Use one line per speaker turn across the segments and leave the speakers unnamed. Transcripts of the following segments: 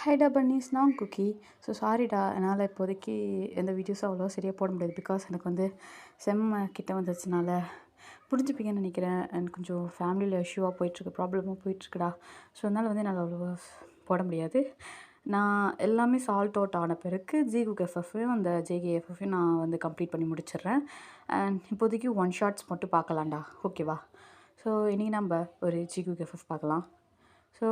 ஹைடா பன்னீஸ் நான் cookie. So சாரிடா, என்னால் இப்போதைக்கு எந்த வீடியோஸும் அவ்வளோவா சரியாக போட முடியாது. பிகாஸ் எனக்கு வந்து செம்ம கிட்ட வந்துச்சுனால புரிஞ்சுப்பீங்கன்னு நினைக்கிறேன். எனக்கு கொஞ்சம் ஃபேமிலியில் இஷ்யூவாக போயிட்டுருக்கு, ப்ராப்ளமாக போயிட்டுருக்குடா. ஸோ அதனால் வந்து என்னால் அவ்வளோவா போட முடியாது. நான் எல்லாமே சால்ட் அவுட் ஆன பிறகு ஜிகுக் எஃப்எஃப்பையும் அந்த ஜேகேஎஃப்எஃப்பையும் நான் வந்து கம்ப்ளீட் பண்ணி முடிச்சிடுறேன். அண்ட் இப்போதைக்கு ஒன் ஷார்ட்ஸ் மட்டும் பார்க்கலாம்டா, ஓகேவா? ஸோ இன்றைக்கி நம்ம ஒரு ஜிகுக் எஃப்எஃப் பார்க்கலாம். ஸோ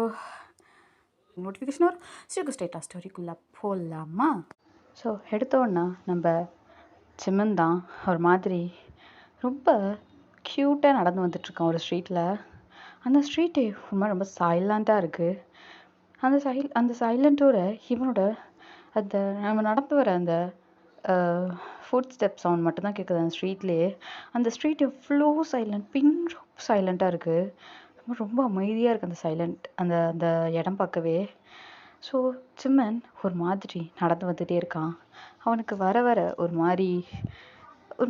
நோட்டிஃபிகேஷன் வரும். ஸோ ஸ்டேட்டா ஸ்டோரிக்குள்ளே போகலாமா? ஸோ எடுத்தோன்னா நம்ம சிமன் தான் ஒரு மாதிரி ரொம்ப க்யூட்டாக நடந்து வந்துட்டுருக்கான் ஒரு ஸ்ட்ரீட்டில். அந்த ஸ்ட்ரீட்டே ரொம்ப சைலண்ட்டாக இருக்குது. அந்த சைலண்ட்டோட இவனோட அந்த நம்ம நடந்து வர அந்த ஃபுட் ஸ்டெப் சவுண்ட் மட்டும்தான் கேட்குது அந்த ஸ்ட்ரீட்லேயே. அந்த ஸ்ட்ரீட் எவ்வளோ சைலண்ட், பின் சைலண்ட்டாக இருக்குது. ரொம்ப அமைதியாக இருக்குது அந்த சைலண்ட், அந்த அந்த இடம் பார்க்கவே. ஸோ சிம்மன் ஒரு மாதிரி நடந்து வந்துகிட்டே இருக்கான். அவனுக்கு வர ஒரு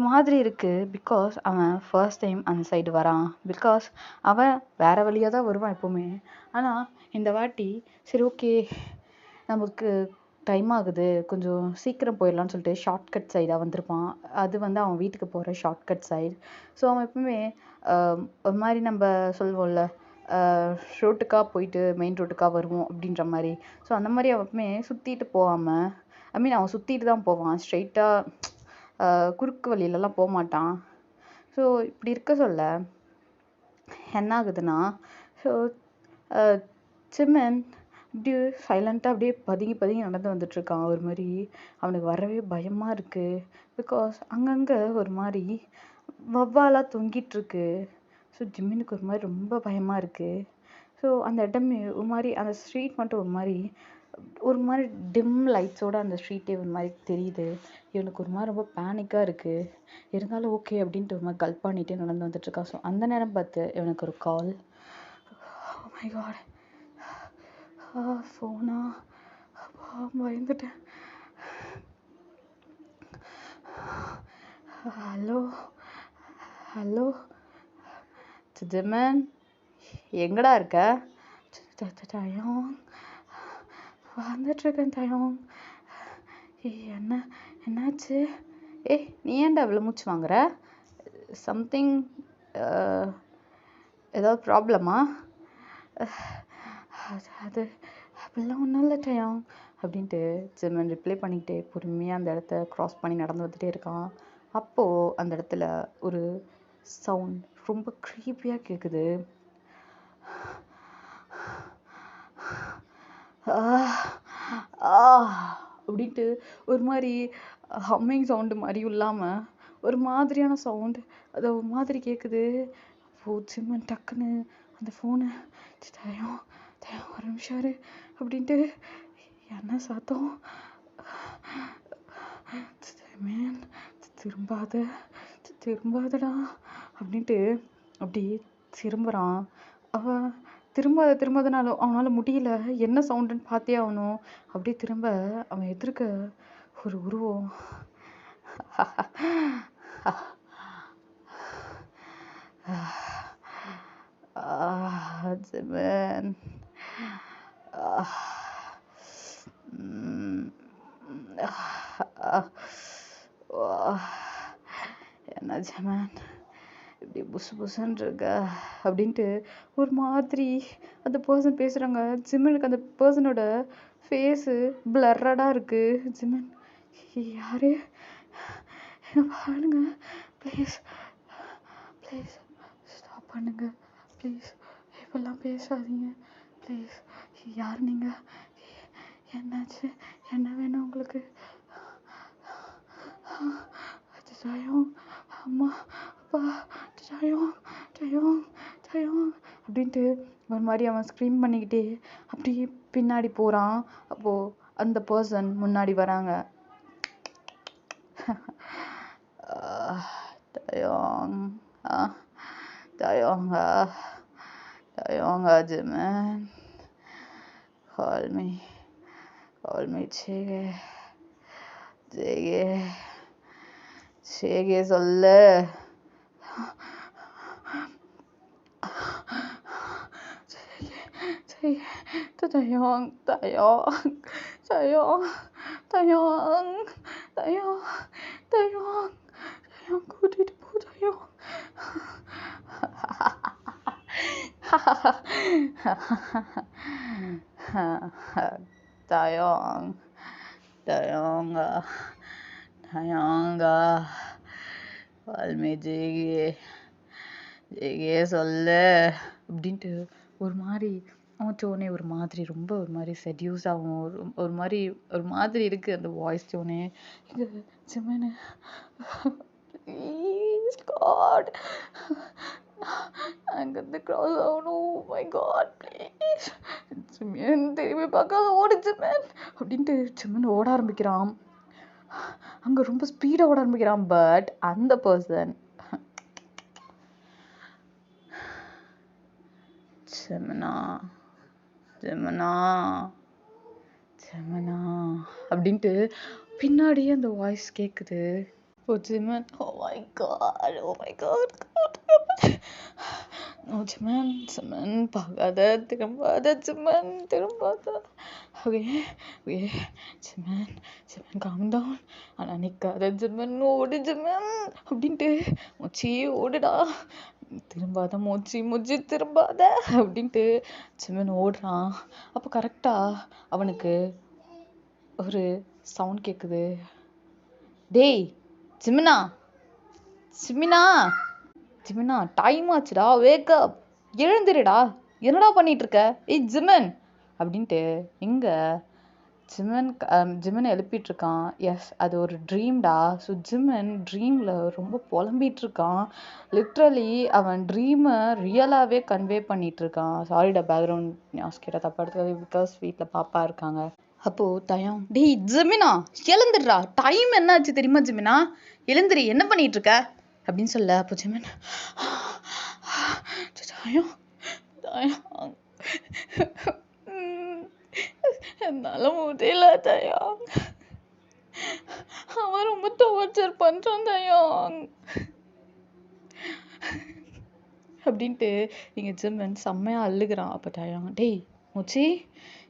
மாதிரி இருக்குது. பிகாஸ் அவன் ஃபர்ஸ்ட் டைம் அந்த சைடு வரான். பிகாஸ் அவன் வேறு வழியாக தான் வருவான் எப்போவுமே. ஆனால் இந்த வாட்டி சரி ஓகே, நமக்கு டைம் ஆகுது, கொஞ்சம் சீக்கிரம் போயிடலான்னு சொல்லிட்டு ஷார்ட்கட் சைடாக வந்திருப்பான். அது வந்து அவன் வீட்டுக்கு போகிற ஷார்ட்கட் சைடு. ஸோ அவன் எப்பவுமே ஒரு மாதிரி நம்ம சொல்லுவோம்ல, ரோட்டுக்காக போயிட்டு மெயின் ரோட்டுக்காக வருவோம் அப்படின்ற மாதிரி. ஸோ அந்த மாதிரி அவன் எப்பவுமே சுற்றிட்டு போகாமல், அவன் சுற்றிட்டு தான் போவான். ஸ்ட்ரெயிட்டாக குறுக்கு வழியிலலாம் போக மாட்டான். ஸோ இப்படி இருக்க சொல்ல என்ன ஆகுதுன்னா, ஸோ சிம்மன் அப்படியே சைலண்ட்டாக அப்படியே பதுங்கி நடந்து வந்துட்டுருக்கான். ஒரு மாதிரி அவனுக்கு வரவே பயமாக இருக்குது. பிகாஸ் அங்கங்கே ஒரு மாதிரி வவ்வாலாக தொங்கிட்டுருக்கு. ஸோ ஜிம்மினுக்கு ஒரு மாதிரி ரொம்ப பயமாக இருக்குது. ஸோ அந்த இடமே ஒரு மாதிரி, அந்த ஸ்ட்ரீட் மட்டும் ஒரு மாதிரி டிம் லைட்ஸோடு அந்த ஸ்ட்ரீட்டே ஒரு மாதிரி தெரியுது. இவனுக்கு ஒரு மாதிரி ரொம்ப பேனிக்காக இருக்குது. இருந்தாலும் ஓகே அப்படின்ட்டு ஒரு மாதிரி கல்ப் பண்ணிகிட்டே நடந்து வந்துட்டுருக்கான். ஸோ அந்த நேரம் பார்த்து இவனுக்கு ஒரு கால். ஓ மை காட், ஃபோனா? பயந்துட்டேன். ஹலோ ஜிம்மன், எங்கடா இருக்க? தயோங், வந்துட்டுருக்கேன் தயோங். என்னாச்சு? நீ ஏன்டா அவ்வளோ மூச்சு வாங்குற? சம்திங் ஏதாவது ப்ராப்ளமா? அது அப்படிலாம் ஒன்றும் இல்லை டயோங் அப்படின்ட்டு ஜிம்மன் ரிப்ளை பண்ணிக்கிட்டே பொறுமையாக அந்த இடத்த க்ராஸ் பண்ணி நடந்து வந்துகிட்டே இருக்கான். அப்போது அந்த இடத்துல ஒரு சவுண்ட் ரொம்ப க்ரீப்பியாக கேட்குது. அப்படின்ட்டு ஒரு மாதிரி ஹம்மிங் சவுண்டு மாதிரியும் இல்லாமல் ஒரு மாதிரியான சவுண்டு, அது ஒரு மாதிரி கேட்குது. அப்போது சிம்மன் டக்குன்னு அந்த ஃபோனை தயம் ஒரு நிமிஷம் இரு அப்படின்ட்டு, என்ன சத்தம்? மேன், திரும்பாதடா அப்படின்ட்டு அப்படி திரும்புகிறான். அவன் திரும்பாதனாலும் அவனால் முடியல. என்ன சவுண்டுன்னு பார்த்தே ஆகணும். அப்படியே திரும்ப அவன் எதிர்க்க ஒரு உருவம். ஜிம்மன், என்ன ஜிம்மன் இப்படி புசுன்னு இருக்க அப்படின்ட்டு ஒரு மாதிரி அந்த பர்சன் பேசுகிறாங்க. ஜிம்மனுக்கு அந்த பர்சனோட ஃபேஸு பிளர்ரடாக இருக்குது. ஜிம்மன், யாரு? பாருங்க ப்ளீஸ் ஸ்டாப் பண்ணுங்க ப்ளீஸ், இப்பெல்லாம் பேசாதீங்க ப்ளீஸ். யார் நீங்கள்? என்னாச்சு? என்ன வேணும் உங்களுக்கு? தயோங், அம்மா, அப்பா, தயோங் அப்படின்ட்டு ஒரு மாதிரி அவன் ஸ்க்ரீம் பண்ணிக்கிட்டே அப்படியே பின்னாடி போகிறான். அப்போது அந்த பர்சன் முன்னாடி வராங்க. தயோங் ஜிம்மன், call me ஜேகே சொல்லு. தயோங் தயோங் தயோங் தயோங் தயோங் தயோங் தயோங் கூட்டிட்டு போ தயோங். தயோங் தயோங்க தயோங்க வால்மீஜியே ஜெயே சொல்லு அப்படின்ட்டு ஒரு மாதிரி அவன் டோனே ஒரு மாதிரி ரொம்ப ஒரு மாதிரி செடியூஸ் ஆகும். ஒரு மாதிரி ஒரு மாதிரி இருக்கு அந்த வாய்ஸ் டோனே. இங்கே ஜிமனு ப்ளீஸ் காட் அங்கேருந்து க்ராஸ் ஆகணும். மை காட் ப்ளீஸ் ஜிமன் திரும்பி பார்க்காத ஓடு ஜிமன் அப்படின்ட்டு ஜிமன் ஓட ஆரம்பிக்கிறான். அங்கே ரொம்ப ஸ்பீடாக ஓட ஆரம்பிக்கிறான். பட் அந்த பர்சன் ஜெமினா ஜெமினா ஜெமினா அப்படின்ட்டு பின்னாடியே அந்த வாய்ஸ் கேட்குது. ஓ ஜிமன், oh my god, oh my god. Oh ஜிமன், ஜிமன் பார்க்காத, திரும்பாத ஜிமன், திரும்பாத. ஓகே ஓகே ஜிமன், ஜிமன் காம் டவுன். ஆனால் நிற்காத ஜிமன், ஓடு ஜிமன் அப்படின்ட்டு மொச்சி ஓடுடா, திரும்பாத மூச்சு மூச்சு திரும்பாத அப்படின்ட்டு ஜிமன் ஓடுறான். அப்போ கரெக்டாக அவனுக்கு ஒரு சவுண்ட் கேட்குது. டேய் ஜிமினா, ஜிமினா, ஜிமினா டைம் ஆச்சுடா, வேக்கப், எழுந்துருடா, என்னடா பண்ணிட்டு இருக்க, ஏய் ஜிமன் அப்படின்ட்டு எங்க ஜிமனை எழுப்பிட்டு இருக்கான். எஸ், அது ஒரு ட்ரீம்டா. ஸோ ஜிமன் ட்ரீமில் ரொம்ப புலம்பிட்டு இருக்கான். லிட்ரலி அவன் ட்ரீமை ரியலாகவே கன்வே பண்ணிட்டு இருக்கான். சாரிடா பேக்ரவுண்ட் நியூஸ் கேட்ட தப்பா எடுத்துக்காது, பிகாஸ் வீட்டில் பாப்பா இருக்காங்க. அப்போது தயம், டேய் ஜிமினா எழுந்துடுறா, டைம் என்ன ஆச்சு தெரியுமா ஜிமினா, எழுந்துரு, என்ன பண்ணிட்டு இருக்க அப்படின்னு சொல்ல. அப்போ ஜிமன் தயம் தயம் என்னால முடியல தயாங், அவன் ரொம்ப டார்ச்சர் பண்றான் தயாங் அப்படின்ட்டு இங்க ஜிமன் செம்மையா அழுகுறான். அப்ப தயாங், டேய் மூச்சி,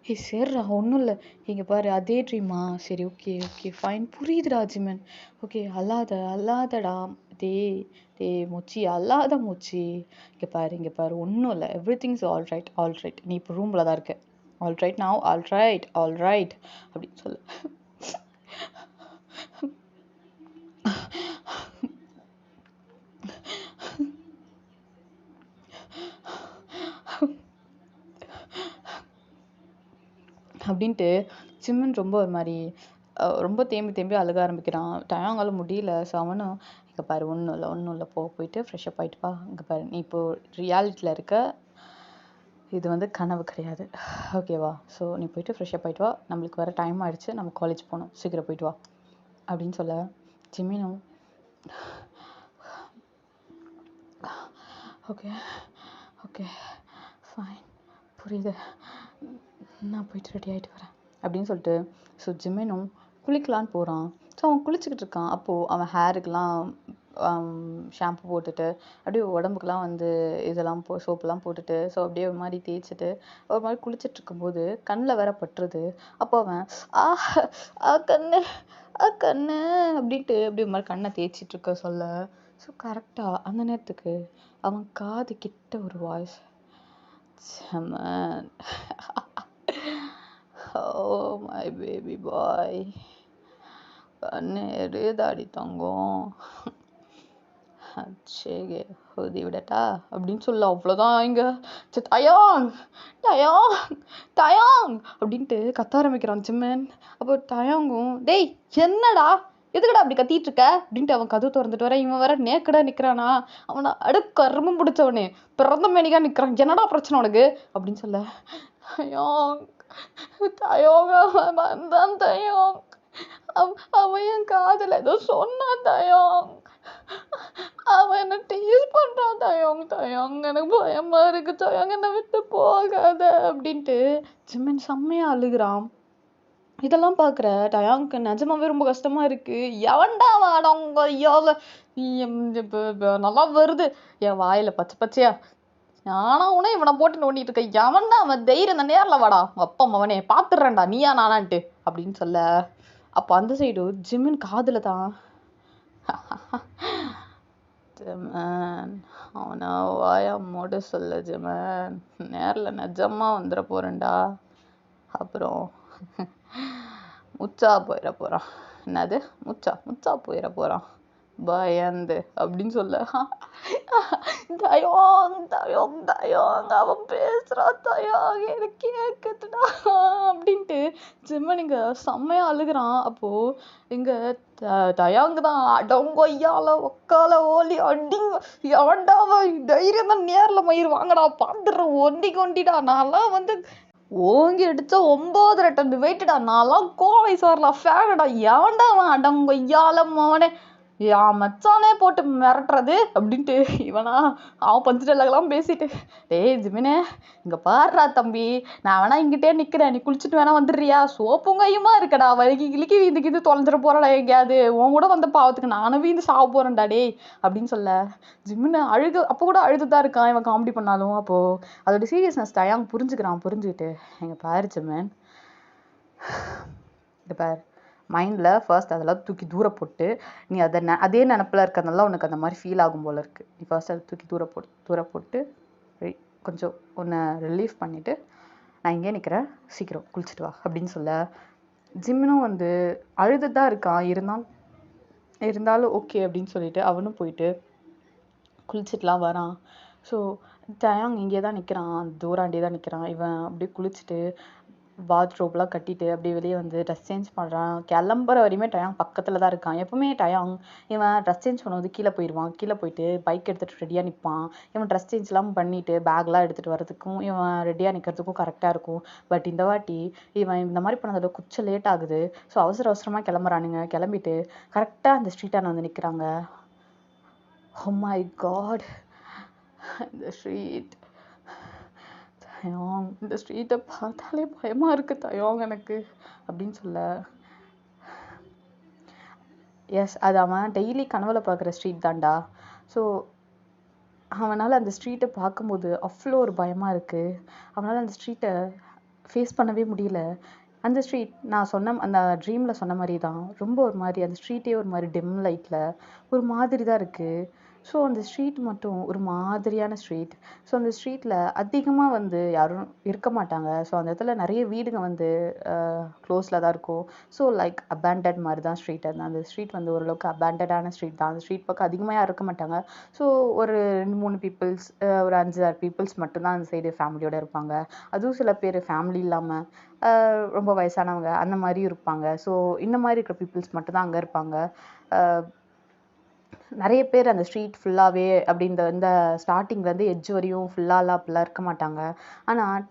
ஏய் சேர்றா, ஒன்றும் இல்லை, இங்க பாரு அதே ட்ரீமா, சரி ஓகே ஓகே ஃபைன், புரியுதுடா ஜிமன், ஓகே அல்லாதடா, டே மூச்சி அல்லாத மூச்சி, இங்க பாரு ஒன்றும் இல்லை, எவ்ரி திங்ஸ் ஆல் ரைட், நீ இப்போ ரூமில் தான் இருக்க, all right now, all right அப்படின்னு சொல்லு. அப்படின்ட்டு சிம்மன் ரொம்ப ஒரு மாதிரி ரொம்ப தேம்பி அழுக ஆரம்பிக்கிறான். டயாங்கால முடியல. ஸோ அவனும் இங்கே பாரு ஒன்றும் இல்லை போயிட்டு ஃப்ரெஷ்அப் ஆகிட்டு வா, இங்கே பாரு நீ இப்போது ரியாலிட்டியில் இருக்க, இது வந்து கனவு கிடையாது, ஓகேவா, ஸோ நீ போயிட்டு ஃப்ரெஷ்அப் ஆகிட்டு வா, நம்மளுக்கு வர டைம் ஆகிடுச்சு, நம்ம காலேஜ் போகணும், சீக்கிரம் போயிட்டு வா அப்படின்னு சொல்ல. ஜிமினும் ஓகே ஃபைன், புரியுது, நான் போயிட்டு ரெடி ஆகிட்டு வரேன் அப்படின்னு சொல்லிட்டு. ஸோ ஜிமினும் குளிக்கலான்னு போகிறான். ஸோ அவன் குளிச்சுக்கிட்டு இருக்கான். அப்போது அவன் ஹேருக்கெலாம் ஷாம்பு போட்டுட்டு அப்படியே உடம்புக்கெலாம் வந்து இதெல்லாம் சோப்பெல்லாம் போட்டுட்டு, ஸோ அப்படியே ஒரு மாதிரி தேய்ச்சிட்டு ஒரு மாதிரி குளிச்சுட்டு இருக்கும்போது கண்ணில் வேற பட்டுருது. அப்போ அவன் கண்ணு அப்படின்ட்டு அப்படியே ஒரு மாதிரி கண்ணை தேய்ச்சிட்டு இருக்க சொல்ல. ஸோ கரெக்டாக அந்த நேரத்துக்கு அவன் காது கிட்ட ஒரு voice, ஜிமன், oh my baby boy, கண்ணு எரியுதாடி தங்கம், அச்சேகே ஊதி விடட்டா அப்படின்னு சொல்ல. அவ்வளோதான், இங்க டயாங் அப்படின்ட்டு கத்த ஆரம்பிக்கிறான் ஜிமன். அப்போ டயாங்கும், டேய் என்னடா, எதுக்கடா அப்படி கத்திட்டு இருக்க அப்படின்ட்டு அவன் கதவு திறந்துட்டு வர. இவன் வேற நேக்கடா நிற்கிறானா, அவனை கரும்பு பிடிச்சவனே பிறந்த மேனிக்கா நிற்கிறான், என்னடா பிரச்சனை உனக்கு அப்படின்னு சொல்ல. தயோங் அவன் என் காதல ஏதோ சொன்னான் தயோங், அவன் என்ன டீஸ் பண்றான் தயோங் எனக்கு பயமா இருக்கு தயோங், என்னை விட்டு போகாத அப்படின்ட்டு ஜிமன் செம்மையா அழுகுறான். இதெல்லாம் பார்க்குற டயாங்க்கு நிஜமாவே ரொம்ப கஷ்டமா இருக்கு. எவன்டா வாடங்க ஐயால இப்போ நல்லா வருது என் வாயில பச்சையா
ஆனா உனே இவனை போட்டு நோண்டிட்டு இருக்க, எவன் தான் அவன், தைரியம் தான் நேரில் வாடா உங்க அப்பா அவனே பாத்துடுறேன்டா நீயா நானான்ட்டு அப்படின்னு சொல்ல, அப்போ அந்த சைடு ஜிம்மின் காதுல தான் ஜெமன் அவனை வாயா மூட சொல்ல ஜெமன், நேரில் நிஜமா வந்துட போறேன்டா, அப்புறம் முச்சா போயிட போறான். என்னது முச்சா போயிட போறான் பயந்து அப்படின்னு சொல்ல, தயோங் தயோங் தயோங் அவன் பேசுறா தயோங் எனக்கு கேக்குதுடா அப்படின்ட்டு ஜிம்மன் இங்க செம்மையா அழுகுறான். அப்போ இங்க தயாங்க தான் அடங்கொய்யால ஒக்கால ஓலி அடிங்க, எவன்டா தைரியம் தான் நேர்ல மயிர் வாங்கடா பாத்துடுற ஒண்டி கொண்டிடா, நான்லாம் வந்து ஓங்கி அடிச்சா 9 டன் வெயிட்டுடா, நான்லாம் கோவை சார்லாம் ஃபேனடா, எவன்டா அவன் அடங்கொய்யால அவனே என் மச்சானே போட்டு மிரட்டுறது அப்படின்ட்டு இவனா அவன் பஞ்சு டைலாக்லாம் பேசிட்டு, டேய் ஜிமினே இங்க பாடுறா தம்பி, நான் வேணா இங்கிட்டே நிக்கிறேன், நீ குளிச்சுட்டு வேணா வந்துடுறியா, சோப்பும் கையுமா இருக்கடா, வலிக்கு கிளிக்கி வீந்துக்கு தொலைஞ்சிட போறடா எங்கேயாவது, உன் கூட வந்த பாவத்துக்கு நானும் வீந்து சாவ போறேன்டா டேய் அப்படின்னு சொல்ல, ஜிமின் அப்போ கூட அழுதுதான் இருக்கான் இவன் காமெடி பண்ணாலும். அப்போ அதோட சீரியஸ்னஸ் தயாங் புரிஞ்சுக்கிட்டு, எங்க பாரு ஜிமின், இங்க பாரு மைண்டில் ஃபர்ஸ்ட் அதெல்லாம் தூக்கி தூர போட்டு, நீ அதே நினப்பில் இருக்கிறதுனால உனக்கு அந்த மாதிரி ஃபீல் ஆகும் போல இருக்குது, நீ ஃபர்ஸ்ட் அதை தூக்கி தூர போட்டு கொஞ்சம் உன்னை ரிலீஃப் பண்ணிவிட்டு நான் இங்கே நிற்கிறேன் சீக்கிரம் குளிச்சுட்டு வா அப்படின்னு சொல்ல, ஜிம்னும் வந்து அழுது தான் இருக்கான், இருந்தாலும் ஓகே அப்படின்னு சொல்லிட்டு அவனும் போயிட்டு குளிச்சுட்டுலாம் வரான். ஸோ தயாங் இங்கே தான் நிற்கிறான், தூராண்டே தான் நிற்கிறான். இவன் அப்படியே குளிச்சுட்டு பாத்ரோப்லாம் கட்டிட்டு அப்படியே வெளியே வந்து ட்ரெஸ் சேஞ்ச் பண்ணுறான். கிளம்புற வரையுமே டயாங் பக்கத்தில் தான் இருக்கான். எப்பவுமே டயாங் இவன் ட்ரெஸ் சேஞ்ச் பண்ணும்போது கீழே போயிடுவான், கீழே போயிட்டு பைக் எடுத்துகிட்டு ரெடியாக நிற்பான். இவன் ட்ரெஸ் சேஞ்ச்லாம் பண்ணிவிட்டு பேக்லாம் எடுத்துகிட்டு வரதுக்கும் இவன் ரெடியாக நிற்கிறதுக்கும் கரெக்டாக இருக்கும். பட் இந்த வாட்டி இவன் இந்த மாதிரி பண்ணதோட கொஞ்சம் லேட் ஆகுது. ஸோ அவசரமாக கிளம்புறானுங்க. கிளம்பிட்டு கரெக்டாக அந்த ஸ்ட்ரீட்டான வந்து நிற்கிறாங்க. ஓ மை காட், இந்த ஸ்ட்ரீட் தயோங், இந்த ஸ்ட்ரீட்டை பார்த்தாலே பயமாக இருக்குது தயோங் எனக்கு அப்படின்னு சொல்ல, எஸ் அது அவன் டெய்லி கனவுல பார்க்குற ஸ்ட்ரீட் தான்டா. ஸோ அவனால் அந்த ஸ்ட்ரீட்டை பார்க்கும்போது அவ்வளோ ஒரு பயமாக இருக்குது. அவனால் அந்த ஸ்ட்ரீட்டை ஃபேஸ் பண்ணவே முடியல. அந்த ஸ்ட்ரீட் நான் சொன்ன அந்த ட்ரீமில் சொன்ன மாதிரி தான், ரொம்ப ஒரு மாதிரி அந்த ஸ்ட்ரீட்டே ஒரு மாதிரி டிம் லைட்டில் ஒரு மாதிரி தான் இருக்குது. ஸோ அந்த ஸ்ட்ரீட் மட்டும் ஒரு மாதிரியான ஸ்ட்ரீட். ஸோ அந்த ஸ்ட்ரீட்டில் அதிகமாக வந்து யாரும் இருக்க மாட்டாங்க. ஸோ அந்த இடத்துல நிறைய வீடுங்க வந்து க்ளோஸில் தான் இருக்கும். ஸோ லைக் அபேண்டட் மாதிரி தான் ஸ்ட்ரீட். அந்த ஸ்ட்ரீட் வந்து ஓரளவுக்கு அபேண்டடான ஸ்ட்ரீட் தான். அந்த ஸ்ட்ரீட் பக்கம் அதிகமாக யாரும் இருக்க மாட்டாங்க. ஸோ ஒரு 2-3 பீப்புள்ஸ், ஒரு 5-6 பீப்புள்ஸ் மட்டும்தான் அந்த சைடு ஃபேமிலியோடு இருப்பாங்க. அதுவும் சில பேர் ஃபேமிலி இல்லாமல் ரொம்ப வயசானவங்க அந்த மாதிரியும் இருப்பாங்க. ஸோ இந்த மாதிரி இருக்கிற பீப்புள்ஸ் மட்டும்தான் அங்கே இருப்பாங்க. நிறைய பேர் அந்த ஸ்ட்ரீட் ஃபுல்லாகவே அப்படி இந்த ஸ்டார்டிங்லேருந்து எட்ஜ் வரையும் ஃபுல்லாலாம் அப்படிலாம் இருக்க மாட்டாங்க. ஆனால்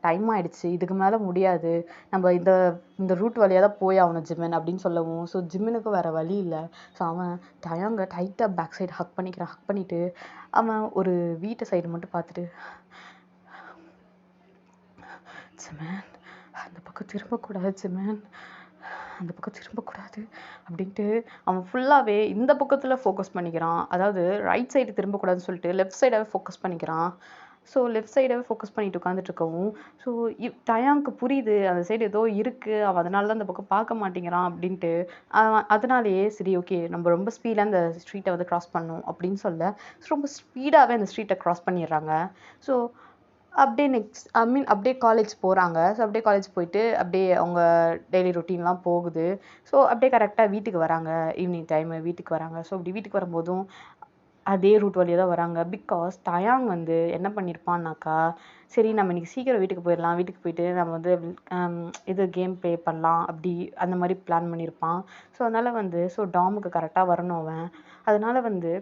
டைம் ஆகிடுச்சு, இதுக்கு மேலே முடியாது, நம்ம இந்த ரூட் வழியாக தான் போய் ஆகணும் ஜிமின் அப்படின்னு சொல்லவும், ஸோ ஜிமினுக்கு வேறு வழி இல்லை. ஸோ அவன் டயாங்க டைட்டாக பேக் சைடு ஹக் பண்ணிவிட்டு அவன் ஒரு வீட்டு சைடு மட்டும் பார்த்துட்டு, ஜிமின் அந்த பக்கம் திரும்பக்கூடாது ஜிமின், அந்த பக்கம் திரும்பக்கூடாது அப்படின்ட்டு அவன் ஃபுல்லாகவே இந்த பக்கத்தில் ஃபோக்கஸ் பண்ணிக்கிறான். அதாவது ரைட் சைடு திரும்பக்கூடாதுன்னு சொல்லிட்டு லெஃப்ட் சைடாகவே ஃபோக்கஸ் பண்ணிக்கிறான். ஸோ லெஃப்ட் சைடாகவே ஃபோக்கஸ் பண்ணிட்டு உட்காந்துட்டு இருக்கவும், ஸோ டயாங்க்கு புரியுது அந்த சைடு ஏதோ இருக்குது, அவன் அதனால தான் அந்த பக்கம் பார்க்க மாட்டேங்கிறான் அப்படின்ட்டு. அதனாலேயே சரி ஓகே நம்ம ரொம்ப ஸ்பீடாக அந்த ஸ்ட்ரீட்டை வந்து க்ராஸ் பண்ணணும் அப்படின்னு சொல்ல ரொம்ப ஸ்பீடாகவே அந்த ஸ்ட்ரீட்டை க்ராஸ் பண்ணிடுறாங்க. ஸோ அப்படியே அப்படியே காலேஜ் போகிறாங்க. ஸோ அப்படியே காலேஜ் போயிட்டு அப்படியே அவங்க டெய்லி ரொட்டீன்லாம் போகுது. ஸோ அப்படியே கரெக்டாக வீட்டுக்கு வராங்க, ஈவினிங் டைமு வீட்டுக்கு வராங்க. ஸோ அப்படி வீட்டுக்கு வரும்போதும் அதே ரூட் வழியாக தான் வராங்க. பிகாஸ் தயாங் வந்து என்ன பண்ணியிருப்பான்னாக்கா, சரி நம்ம இன்றைக்கி சீக்கிரம் வீட்டுக்கு போயிடலாம், வீட்டுக்கு போயிட்டு நம்ம வந்து இது கேம் ப்ளே பண்ணலாம் அப்படி அந்த மாதிரி பிளான் பண்ணியிருப்பான். ஸோ அதனால் வந்து டாமுக்கு கரெக்டாக வரணும் அவன். அதனால் வந்து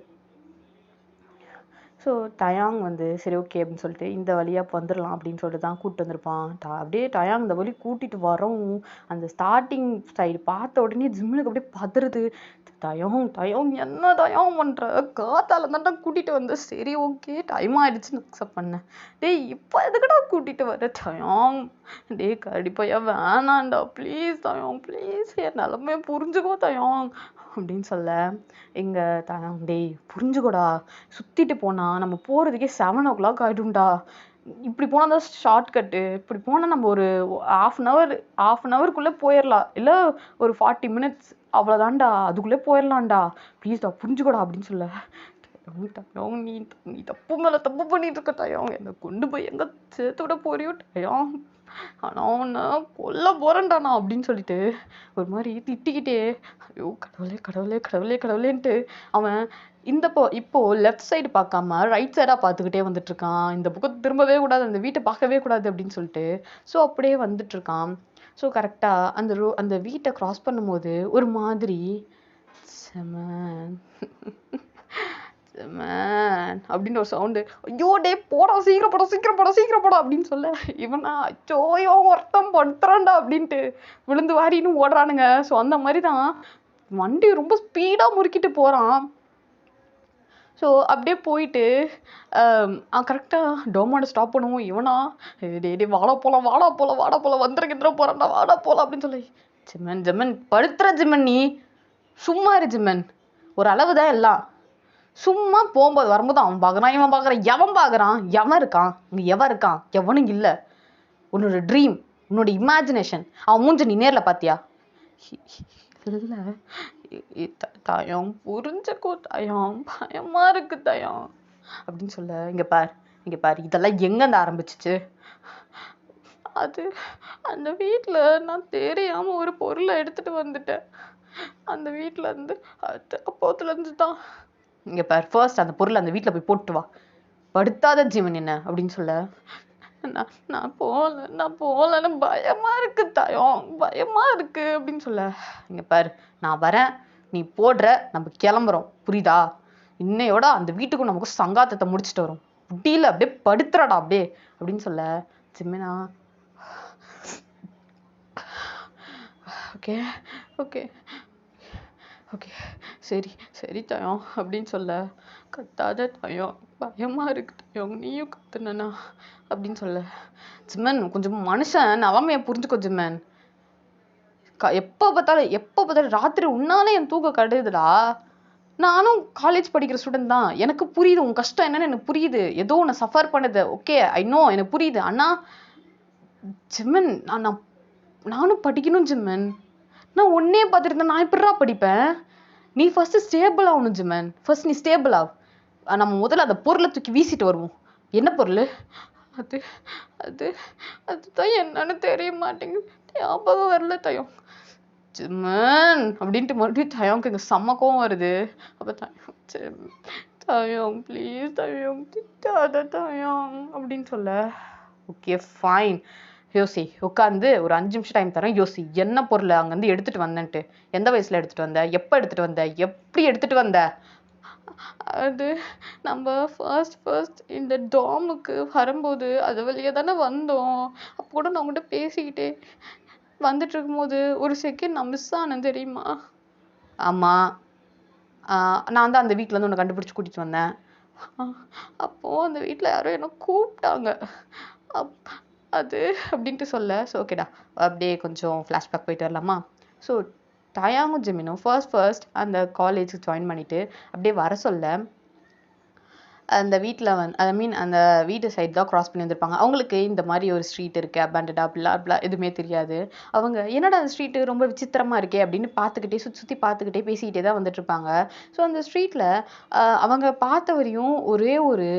ஸோ டயாங் வந்து சரி ஓகே அப்படின்னு சொல்லிட்டு இந்த வழியாக வந்துடலாம் அப்படின்னு சொல்லிட்டு தான் கூப்பிட்டு வந்திருப்பான். அப்படியே டயாங் இந்த வழி கூட்டிகிட்டு வரவும் அந்த ஸ்டார்டிங் சைடு பார்த்த உடனே ஜிம்முக்கு அப்படியே பதறுது. டயாங் என்ன டயாங் பண்ணுற, காத்தால தான்டா கூட்டிகிட்டு வந்த, சரி ஓகே டைம் ஆகிடுச்சுன்னு அக்செப்ட் பண்ணேன். டேய் இப்போ எதுக்கடா கூட்டிகிட்டு வர டயாங், டேய் கண்டிப்பாக வேணாண்டா ப்ளீஸ் டயாங் ப்ளீஸ், என் நிலமே புரிஞ்சுக்கோ டயாங் அப்படின்னு சொல்ல, டேய் புரிஞ்சுக்கோடா, சுற்றிட்டு போனா நம்ம போகிறதுக்கே 7 o'clock ஆகிடும்டா. இப்படி போனால் தான் ஷார்ட் கட்டு. இப்படி போனால் நம்ம ஒரு half an hourக்குள்ளே போயிடலாம், இல்லை ஒரு 40 minutes அவ்வளோதான்டா, அதுக்குள்ளே போயிடலாம்டா, ப்ளீஸ்டா புரிஞ்சுக்கோடா அப்படின்னு சொல்ல. டயம் நீ நீ தப்பு மேலே தப்பு பண்ணிட்டு இருக்க டயம், என்னை கொண்டு போய் எங்கே சேர்த்து விட போறியோ டயம், ஆனால் அவனை கொல்ல போறேன்டா நான் அப்படின்னு சொல்லிட்டு ஒரு மாதிரி திட்டிக்கிட்டே, ஐயோ கடவுளே கடவுளே கடவுளே கடவுளேன்ட்டு அவன் இப்போ லெஃப்ட் சைடு பார்க்காம ரைட் சைடா பார்த்துக்கிட்டே வந்துட்டு இருக்கான். இந்த பக்கம் திரும்பவே கூடாது, அந்த வீட்டை பார்க்கவே கூடாது அப்படின்னு சொல்லிட்டு. ஸோ அப்படியே வந்துட்டு இருக்கான். ஸோ கரெக்டா அந்த வீட்டை கிராஸ் பண்ணும்போது ஒரு மாதிரி செமன் செமன் அப்படின்னு ஒரு சவுண்டு. ஐயோ டே போடா, சீக்கிரம் போடா சீக்கிரம் போடா சீக்கிரம் போடா அப்படின்னு சொல்ல, இவனா அச்சோயோ ஒருத்தம் படுத்துறான்டா அப்படின்ட்டு விழுந்து வாரின்னு ஓடுறானுங்க. ஸோ அந்த மாதிரி தான் வண்டி ரொம்ப ஸ்பீடாக முறுக்கிட்டு போகிறான். ஸோ அப்படியே போயிட்டு கரெக்டாக டோமாட ஸ்டாப் பண்ணுவோம். இவனா டே வாடா போலாம் வாடா போலாம் வாடா போலாம் வந்துடுற போகிறான்டா வாடா போலாம் அப்படின்னு சொல்லி, ஜிம்மன் ஜிம்மன் படுத்துற ஜிம்மன், நீ சும்மா இரு ஜிம்மன், ஒரு அளவு தான் எல்லாம். சும்மா போகும்போது வரும்போது அவன் பார்க்குறான் இவன் பார்க்குறான், எவன் பார்க்குறான், எவன் இருக்கான் இங்கே, எவன் இருக்கான், எவனும் இல்லை. உன்னோட ட்ரீம், உன்னோட இமேஜினேஷன், அவன் மூஞ்ச நீ நேரில் பார்த்தியா? இல்லை தயம் புரிஞ்சுக்கோ தயம், பயமா இருக்கு தயம் அப்படின்னு சொல்ல, இங்க பாரு இதெல்லாம் எங்கேருந்து ஆரம்பிச்சிச்சு? அது அந்த வீட்டில் நான் தெரியாம ஒரு பொருளை எடுத்துட்டு வந்துட்டேன். அந்த வீட்டில் இருந்து அப்போத்துலேருந்து தான். இங்க பாரு, ஃபர்ஸ்ட் அந்த பொருளை அந்த வீட்டில் போய் போட்டு வா, படுத்தாத ஜீவன் என்ன அப்படின்னு சொல்ல, நான் போகலன்னு பயமா இருக்கு தயம், பயமா இருக்கு அப்படின்னு சொல்ல, இங்க பாரு நான் வரேன், நீ போடுற, நம்ம கிளம்புறோம், புரியுதா? இன்னையோட அந்த வீட்டுக்கும் நமக்கு சங்காத்தத்தை முடிச்சுட்டு வரும், முடியல அப்படியே படுத்துறடா அப்படியே அப்படின்னு சொல்ல, ஜிம்மினா ஓகே ஓகே ஓகே சரி சரி தயம் அப்படின்னு சொல்ல, கத்தாத தயம், பயமா இருக்கு தயம், நீயும் கத்துனா அப்படின்னு சொல்ல, ஜிம்மன் கொஞ்சம் மனுஷன் அவமையை புரிஞ்சுக்கோ ஜிம்மன். எப்போ பார்த்தாலும் ராத்திரி உன்னாலே என் தூக்கம் கடுதுடா. நானும் காலேஜ் படிக்கிற ஸ்டூடெண்ட் தான், எனக்கு புரியுது உன் கஷ்டம் என்னன்னு எனக்கு புரியுது, ஏதோ உன்னை சஃபர் பண்ணுது, ஓகே ஐ நோ எனக்கு புரியுது. ஆனால் ஜிம்மன் நானும் படிக்கணும் ஜிம்மன், நான் ஒன்னே பார்த்துருந்தேன், நான் எப்படிடா படிப்பேன்? நீ ஃபர்ஸ்ட் ஸ்டேபிள் ஆகணும் ஜிம்மன், ஃபர்ஸ்ட் நீ ஸ்டேபிள் ஆகு. நம்ம முதல்ல அந்த பொருளை தூக்கி வீசிட்டு வருவோம். என்ன பொருள் அது? அதுதான் என்னன்னு தெரிய மாட்டேங்குது, ஞாபகம் வரல தயம். ஜிம்மன் அப்படின்ட்டு மறுபடியும் தயம்க்கு இங்கே செம்ம கோவம் வருது. அப்போ தயம் ப்ளீஸ் தயம் திட்டாத தயம் அப்படின்னு சொல்ல, ஓகே ஃபைன் யோசி, உட்காந்து ஒரு 5 நிமிஷம் டைம் தரேன், யோசி என்ன பொருளை அங்கேருந்து எடுத்துகிட்டு வந்தேன்ட்டு, எந்த வயசில் எடுத்துகிட்டு வந்த, எப்போ எடுத்துகிட்டு வந்த, எப்படி எடுத்துகிட்டு வந்த? அது நம்ம ஃபர்ஸ்ட் இந்த டாமுக்கு வரும்போது அது வழியாக தானே வந்தோம். அப்போ கூட நான் உங்கள்கிட்ட பேசிக்கிட்டே வந்துட்டு இருக்கும்போது ஒரு செகண்ட் நான் மிஸ் ஆனேன் தெரியுமா? ஆமாம், நான் தான் அந்த வீட்டிலேருந்து உன்னை கண்டுபிடிச்சி கூட்டிகிட்டு வந்தேன். அப்போது அந்த வீட்டில் யாரோ என்னை கூப்பிட்டாங்க, அது அப்படின்ட்டு சொல்ல. ஸோ ஓகேடா, அப்படியே கொஞ்சம் ஃப்ளாஷ்பேக் போயிட்டு வரலாமா? ஸோ தயாமும் ஜிம்மினும் ஃபர்ஸ்ட் அந்த காலேஜுக்கு ஜாயின் பண்ணிவிட்டு அப்படியே வர சொல்ல, அந்த வீட்டில் அந்த வீட்டு சைடு தான் கிராஸ் பண்ணி வந்திருப்பாங்க. அவங்களுக்கு இந்த மாதிரி ஒரு ஸ்ட்ரீட் இருக்குது அபேண்டடா அப்படிலாம் எதுவுமே தெரியாது. அவங்க என்னடா அந்த ஸ்ட்ரீட்டு ரொம்ப விசித்திரமாக இருக்கே அப்படின்னு பார்த்துக்கிட்டே சுற்றி பார்த்துக்கிட்டே பேசிக்கிட்டே தான் வந்துட்டு இருப்பாங்க. ஸோ அந்த ஸ்ட்ரீட்டில் அவங்க பார்த்தவரையும் ஒரே ஒரு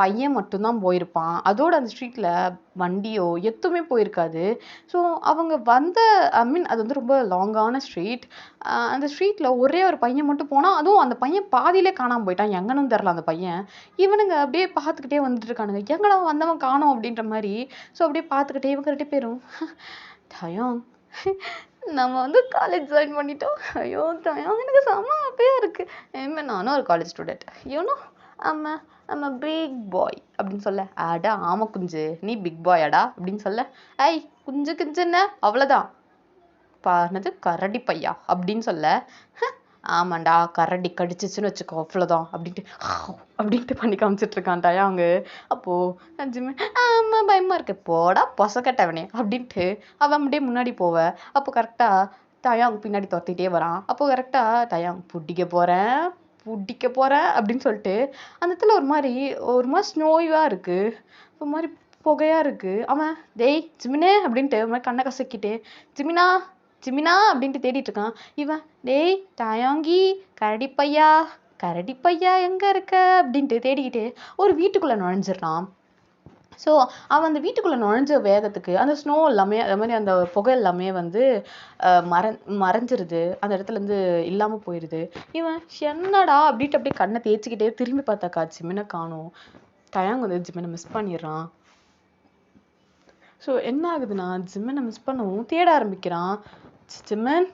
பையன் மட்டும்தான் போயிருப்பான். அதோட அந்த ஸ்ட்ரீட்டில் வண்டியோ எதுவுமே போயிருக்காது. ஸோ அவங்க அது வந்து ரொம்ப லாங்கான ஸ்ட்ரீட். அந்த ஸ்ட்ரீட்டில் ஒரே ஒரு பையன் மட்டும் போனால், அதுவும் அந்த பையன் பாதியிலே காணாமல் போயிட்டான், எங்கன்னு தெரில அந்த பையன். இவனுங்க அப்படியே பார்த்துக்கிட்டே வந்துட்டு இருக்கானுங்க, எங்கடா வந்தவன் காணோம் அப்படின்ற மாதிரி. ஸோ அப்படியே பார்த்துக்கிட்டே இவங்க 2 பேரும் தயம் நம்ம வந்து காலேஜ் ஜாயின் பண்ணிட்டோம், ஐயோ தயம் எனக்கு செம்ம ஹாப்பியாக இருக்குது, நானும் ஒரு college student, you know I'm a big boy அப்படின்னு சொல்ல, அடா ஆமா குஞ்சு நீ பிக் பாயாடா அப்படின்னு சொல்ல, ஐ குஞ்சுன்னு அவ்வளோதான் பாருனது கரடி பையா அப்படின்னு சொல்ல, ஆமாண்டா கரடி கடிச்சிச்சுன்னு வச்சுக்கோ அவ்வளோதான் அப்படின்ட்டு பண்ணி காமிச்சிட்டு இருக்கான்டாயா அவங்க. அப்போது ஜிம்மி ஆமா பயமா இருக்கு, போடா பொசக்கட்டவனே அப்படின்ட்டு அவன் அப்படியே முன்னாடி போவ. அப்போ கரெக்டாக தயாங் பின்னாடி துரத்திட்டே வரான். அப்போ கரெக்டாக தயாங் பிடிக்க போகிறேன் பிடிக்க போகிறேன் அப்படின்னு சொல்லிட்டு அந்த இடத்துல ஒரு மாதிரி ஸ்னோவாக இருக்குது, ஒரு மாதிரி புகையாக இருக்குது. அவன் டேய் ஜிமினே அப்படின்ட்டு ஒரு மாதிரி கண்ணை கசக்கிட்டு ஜிமினா ஜிமினா அப்படின்ட்டு தேடிட்டு இருக்கான். இவன் டேய் டயாங்கி கரடி பையா எங்கே இருக்க அப்படின்ட்டு தேடிக்கிட்டு ஒரு வீட்டுக்குள்ளே நுழைஞ்சிடறான். ஸோ அவன் அந்த வீட்டுக்குள்ளே நுழைஞ்ச வேகத்துக்கு அந்த ஸ்னோ எல்லாமே அது மாதிரி அந்த புகை எல்லாமே வந்து மறைஞ்சிருது, அந்த இடத்துலேருந்து இல்லாமல் போயிடுது. இவன் என்னடா அப்படின்ட்டு அப்படியே கண்ணை தேய்ச்சிக்கிட்டே திரும்பி பார்த்தாக்கா ஜிமினை காணும். டயாங் வந்து ஜிமினை மிஸ் பண்ணிடுறான். ஸோ என்ன ஆகுதுன்னா ஜிமினை மிஸ் பண்ணவும் தேட ஆரம்பிக்கிறான். ஜிமின்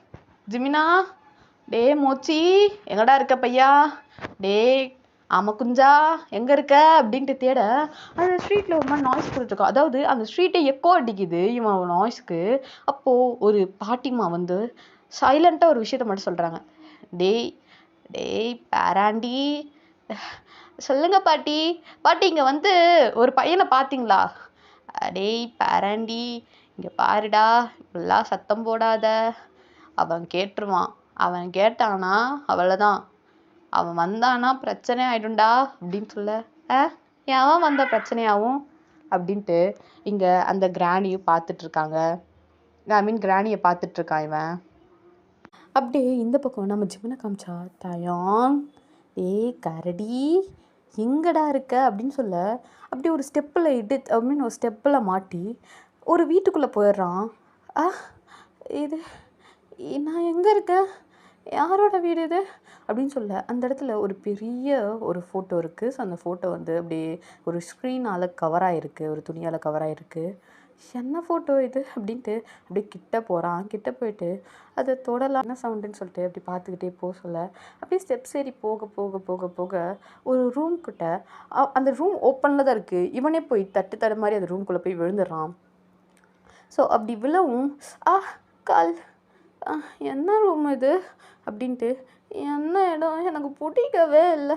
ஜிமினா டே மோச்சி எங்கடா இருக்க பையா, டே ஆமா குஞ்சா எங்க இருக்க அப்படின்ட்டு தேட அந்த ஸ்ட்ரீட்ல ஒரு மாதிரி நாய்ஸ் போட்டுருக்கா. அதாவது அந்த ஸ்ட்ரீட்டை எக்கோ அடிக்குது இவன் நாய்ஸ்க்கு. அப்போ ஒரு பாட்டிமா வந்து சைலண்டா ஒரு விஷயத்த மட்டும் சொல்றாங்க. டேய் டேய் பேராண்டி சொல்லுங்க பாட்டி, பாட்டி இங்க வந்து ஒரு பையனை பாத்தீங்களா? டேய் பேராண்டி இங்க பாருடா, இப்பெல்லாம் சத்தம் போடாத, அவன் கேட்டுருவான், அவன் கேட்டானா அவ்வளவுதான், அவன் வந்தானா பிரச்சனை ஆயிடும்டா அப்படின்னு சொல்ல. எவன் வந்த பிரச்சனையாகும் அப்படின்ட்டு இங்க அந்த கிராணியும் பார்த்துட்டு இருக்காங்க. கிராணியை பார்த்துட்டு இருக்கான் இவன். அப்படியே இந்த பக்கம் நம்ம ஜிமினை காமிச்சா டயாங் ஏய் கரடி எங்கடா இருக்க அப்படின்னு சொல்ல அப்படியே ஒரு ஸ்டெப்பில் ஒரு ஸ்டெப்பில் மாட்டி ஒரு வீட்டுக்குள்ளே போயிடுறான். இது நான் எங்கே இருக்கேன், யாரோட வீடு இது அப்படின்னு சொல்ல அந்த இடத்துல ஒரு பெரிய ஒரு ஃபோட்டோ இருக்குது. ஸோ அந்த ஃபோட்டோ வந்து அப்படியே ஒரு ஸ்க்ரீனால் கவராகிருக்கு, ஒரு துணியால் கவராகிருக்கு. என்ன ஃபோட்டோ இது அப்படின்ட்டு அப்படியே கிட்ட போகிறான். கிட்ட போயிட்டு அதை தொடலாம், என்ன சவுண்டுன்னு சொல்லிட்டு அப்படி பார்த்துக்கிட்டே போக சொல்ல அப்படியே ஸ்டெப்ஸ் ஏறி போக போக போக போக ஒரு ரூம் கிட்ட அந்த ரூம் ஓப்பனில் தான் இருக்குது. இவனே போய் தட்டு மாதிரி அந்த ரூம்குள்ளே போய் விழுந்துடுறான். ஸோ அப்படி விழவும் கால் என்ன ரூம் இது அப்படின்ட்டு, என்ன இடம் எனக்கு பிடிக்கவே இல்லை,